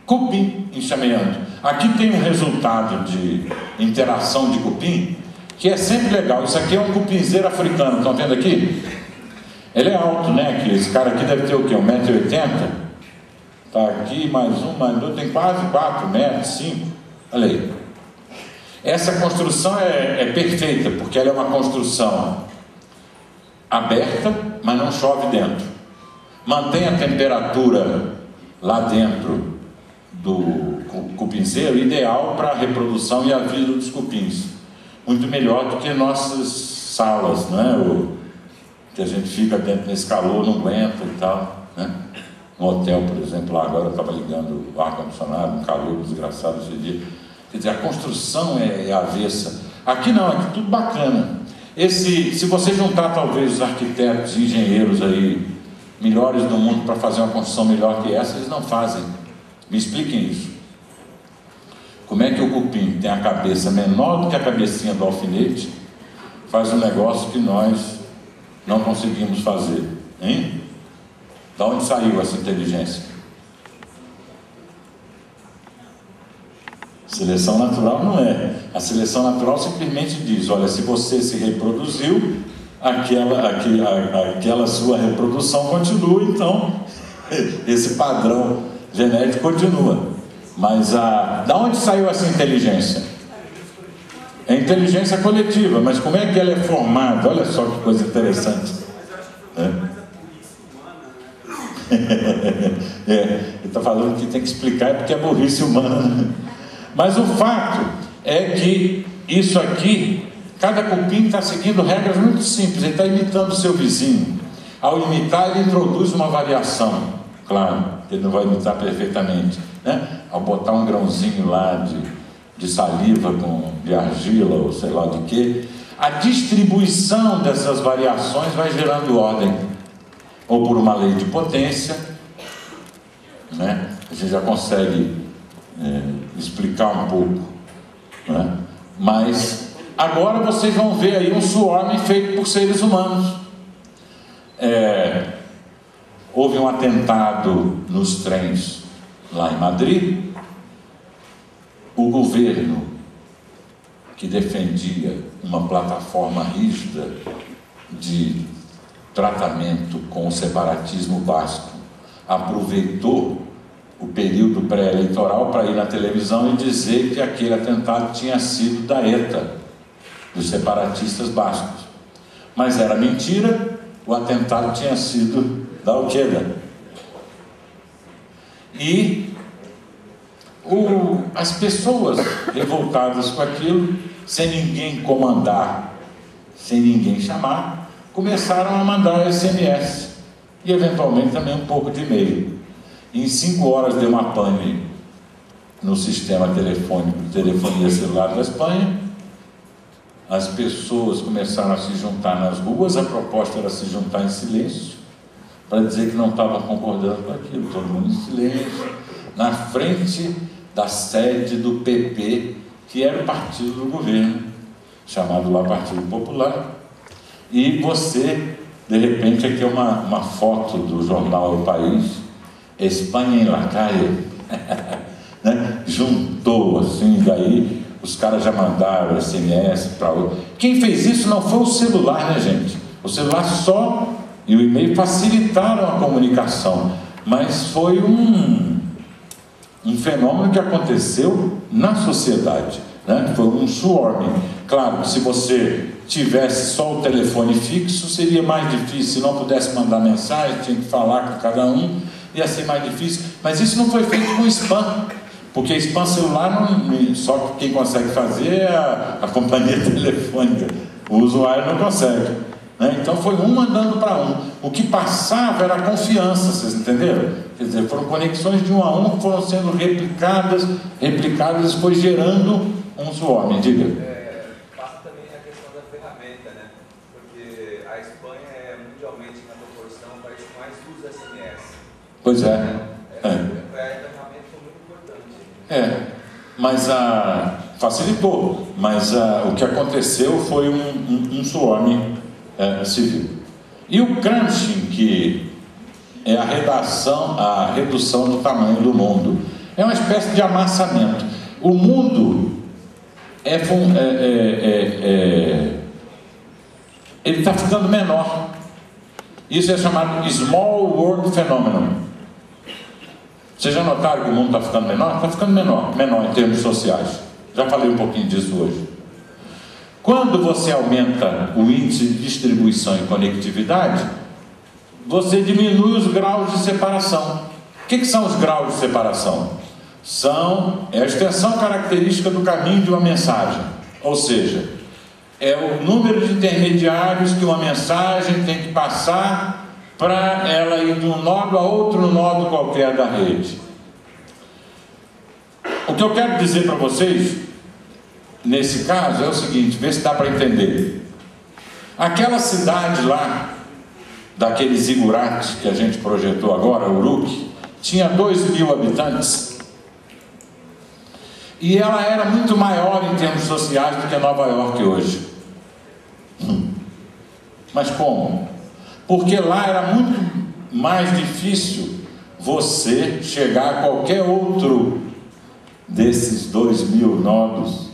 Cupim enxameando. Aqui tem um resultado de interação de cupim que é sempre legal. Isso aqui é um cupinzeiro africano, estão vendo aqui? Ele é alto, né? Que esse cara aqui deve ter o quê? 1,80 m? Tá aqui, mais um, mais dois, tem quase 4 metros, 5. Olha aí. Essa construção é perfeita, porque ela é uma construção aberta, mas não chove dentro. Mantém a temperatura lá dentro do cupinzeiro, ideal para a reprodução e a vida dos cupins. Muito melhor do que nossas salas, né? Que a gente fica dentro nesse calor, não aguenta e tal, né? No hotel, por exemplo, lá agora eu estava ligando o ar-condicionado, um calor desgraçado esse dia. Quer dizer, a construção é avessa. Aqui não, aqui tudo bacana. Se você juntar talvez os arquitetos e engenheiros aí, melhores do mundo para fazer uma construção melhor que essa, eles não fazem. Me expliquem isso. Como é que o cupim tem a cabeça menor do que a cabecinha do alfinete, faz um negócio que nós não conseguimos fazer, hein? De onde saiu essa inteligência? Seleção natural não é. A seleção natural simplesmente diz: olha, se você se reproduziu, aquela sua reprodução continua, então esse padrão genético continua. Mas da onde saiu essa inteligência? É inteligência coletiva, mas como é que ela é formada? Olha só que coisa interessante. Ele está falando que tem que explicar, porque é burrice humana, né? Mas o fato é que isso aqui, cada cupim está seguindo regras muito simples. Ele está imitando o seu vizinho. Ao imitar, ele introduz uma variação. Claro, ele não vai imitar perfeitamente, né? Ao botar um grãozinho lá de saliva de argila ou sei lá de quê, a distribuição dessas variações vai gerando ordem, ou por uma lei de potência, né? A gente já consegue explicar um pouco, né? Mas agora vocês vão ver aí um swarm feito por seres humanos. Houve um atentado nos trens lá em Madrid. O governo, que defendia uma plataforma rígida de tratamento com o separatismo basco, aproveitou o período pré-eleitoral para ir na televisão e dizer que aquele atentado tinha sido da ETA, dos separatistas bascos. Mas era mentira, o atentado tinha sido da Al-Qaeda. E as pessoas revoltadas com aquilo, sem ninguém comandar, sem ninguém chamar, começaram a mandar SMS e eventualmente também um pouco de e-mail. Em 5 horas deu uma pane no sistema telefônico de telefonia celular da Espanha. As pessoas começaram a se juntar nas ruas. A proposta era se juntar em silêncio, para dizer que não estavam concordando com aquilo. Todo mundo em silêncio, na frente da sede do PP, que era o partido do governo, chamado lá Partido Popular. E você, de repente, aqui é uma foto do jornal O País, Espanha em la calle, né? Juntou assim, daí os caras já mandaram SMS para outro. Quem fez isso não foi o celular, né, gente? O celular só e o e-mail facilitaram a comunicação, mas foi um fenômeno que aconteceu na sociedade, né? Foi um swarming. Claro, se você tivesse só o telefone fixo, seria mais difícil. Se não pudesse mandar mensagem, tinha que falar com cada um, ia ser mais difícil. Mas isso não foi feito com spam, porque spam celular só quem consegue fazer é a companhia telefônica. O usuário não consegue, né? Então foi um mandando para um. O que passava era a confiança, vocês entenderam? Quer dizer, foram conexões de um a um que foram sendo replicadas, e foi gerando um swarm. Diga. Passa também a questão da ferramenta, né? Porque a Espanha é mundialmente, na proporção, o país que mais usa SMS. Pois é. A ferramenta foi muito importante. Mas facilitou. Mas o que aconteceu foi um swarm civil. E o crunching, que é a redução do tamanho do mundo, É uma espécie de amassamento. O mundo ele está ficando menor. Isso é chamado Small World Phenomenon. Vocês já notaram que o mundo está ficando menor? Está ficando menor em termos sociais. Já falei um pouquinho disso hoje. Quando você aumenta o índice de distribuição e conectividade, você diminui os graus de separação. O que são os graus de separação? É a extensão característica do caminho de uma mensagem. Ou seja, é o número de intermediários que uma mensagem tem que passar para ela ir de um nodo a outro nodo qualquer da rede. O que eu quero dizer para vocês, nesse caso, é o seguinte, vê se dá para entender. Aquela cidade lá, daquele zigurate que a gente projetou agora, Uruk, tinha 2.000 habitantes. E ela era muito maior em termos sociais do que Nova York hoje. Mas como? Porque lá era muito mais difícil você chegar a qualquer outro desses 2.000 nodos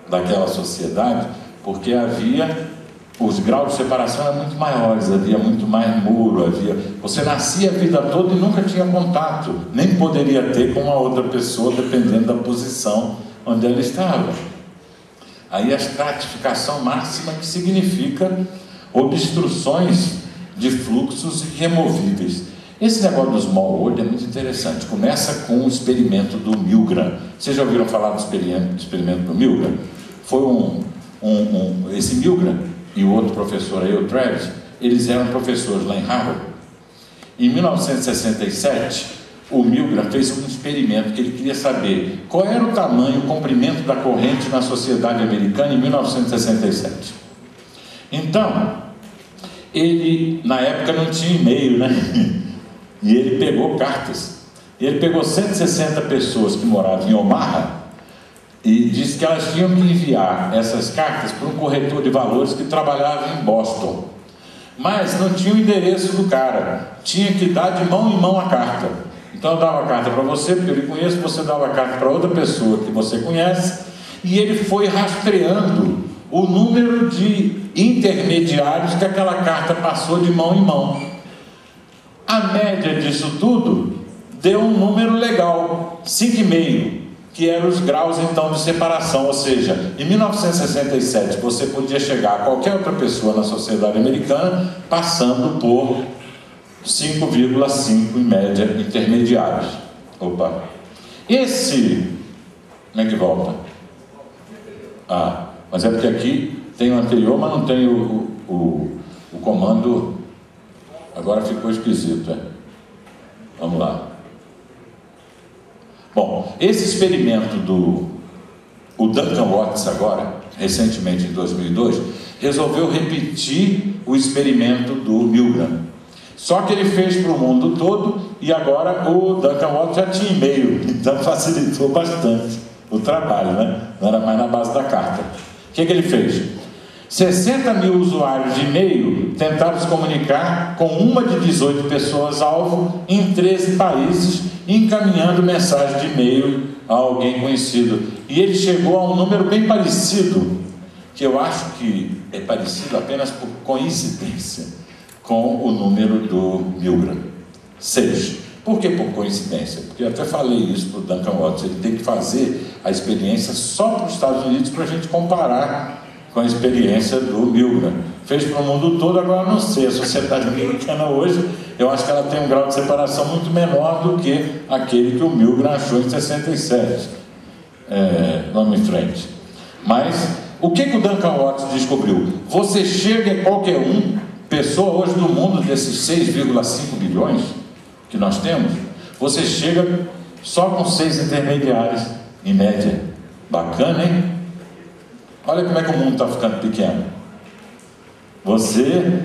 daquela sociedade, porque os graus de separação eram muito maiores, havia muito mais muro, você nascia a vida toda e nunca tinha contato, nem poderia ter com uma outra pessoa, dependendo da posição onde ela estava. Aí a estratificação máxima, que significa obstruções de fluxos irremovíveis. Esse negócio do Small World é muito interessante. Começa com o experimento do Milgram. Vocês já ouviram falar do experimento do Milgram? Foi esse Milgram e o outro professor aí, o Travis, eles eram professores lá em Harvard. Em 1967, o Milgram fez um experimento que ele queria saber qual era o tamanho, o comprimento da corrente na sociedade americana em 1967. Então, ele, na época não tinha e-mail, né? E ele pegou cartas. Ele pegou 160 pessoas que moravam em Omaha e disse que elas tinham que enviar essas cartas para um corretor de valores que trabalhava em Boston. Mas não tinha o endereço do cara. Tinha que dar de mão em mão a carta. Então eu dava a carta para você, porque eu lhe conheço, você dava a carta para outra pessoa que você conhece, e ele foi rastreando o número de intermediários que aquela carta passou de mão em mão. A média disso tudo deu um número legal, 5,5, que eram os graus então de separação. Ou seja, em 1967 você podia chegar a qualquer outra pessoa na sociedade americana passando por 5,5 em média intermediários. Opa! Esse, como é que volta? Mas é porque aqui tem o anterior, mas não tem o comando. Agora ficou esquisito, Vamos lá. Bom, esse experimento o Duncan Watts agora, recentemente em 2002, resolveu repetir o experimento do Milgram. Só que ele fez para o mundo todo e agora o Duncan Watts já tinha e-mail, então facilitou bastante o trabalho, né? Não era mais na base da carta. O que ele fez? 60 mil usuários de e-mail tentaram se comunicar com uma de 18 pessoas-alvo em 13 países, encaminhando mensagem de e-mail a alguém conhecido. E ele chegou a um número bem parecido, que eu acho que é parecido apenas por coincidência com o número do Milgram, 6. Por que por coincidência? Porque eu até falei isso para o Duncan Watts, ele tem que fazer a experiência só para os Estados Unidos para a gente comparar com a experiência do Milgram. Fez para o mundo todo, agora não sei, a sociedade americana hoje, eu acho que ela tem um grau de separação muito menor do que aquele que o Milgram achou em 67. Vamos em frente. Mas, o que o Duncan Watts descobriu? Você chega a qualquer pessoa hoje do mundo, desses 6,5 bilhões que nós temos, você chega só com 6 intermediários, em média. Bacana, hein? Olha como é que o mundo está ficando pequeno. Você